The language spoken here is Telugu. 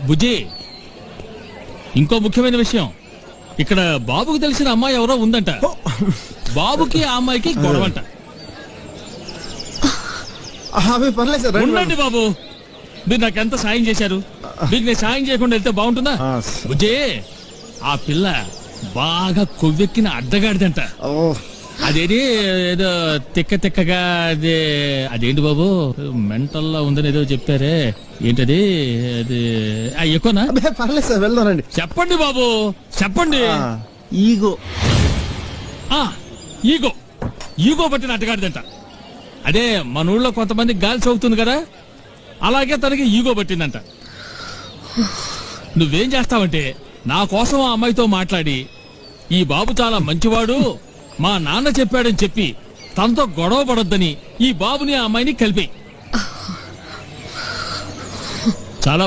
బుజ్జి, ఇంకో ముఖ్యమైన విషయం. ఇక్కడ బాబుకు తెలిసిన అమ్మాయి ఎవరో ఉందంట. బాబుకి ఆ అమ్మాయికి గొడవంట. పర్లేదు సార్. ఉండండి బాబు, మీరు నాకెంత సాయం చేశారు. మీకు నేను సాయం చేయకుండా వెళ్తే బాగుంటుందా? బుజ్జి, ఆ పిల్ల బాగా కొవ్వెక్కిన అడ్డగాడిదంట. అదేది ఏదో తిక్కగా అదేంటి బాబు, మెంటల్లో ఉందని ఏదో చెప్పారే, ఏంటది? అది ఎక్కువనా? పర్లేదు సార్, వెళ్దానండి. చెప్పండి బాబు, చెప్పండి. ఈగో ఈగో ఈగో పట్టిన అడ్డగాడిదంట. అదే మన ఊళ్ళో కొంతమంది గాలి సోకుతుంది కదా, అలాగే తనకి ఈగో పట్టిందంట. నువ్వేం చేస్తావంటే, నా కోసం ఆ అమ్మాయితో మాట్లాడి, ఈ బాబు చాలా మంచివాడు, మా నాన్న చెప్పాడని చెప్పి తనతో గొడవ పడొద్దని ఈ బాబుని ఆ అమ్మాయిని కలిపి చాలా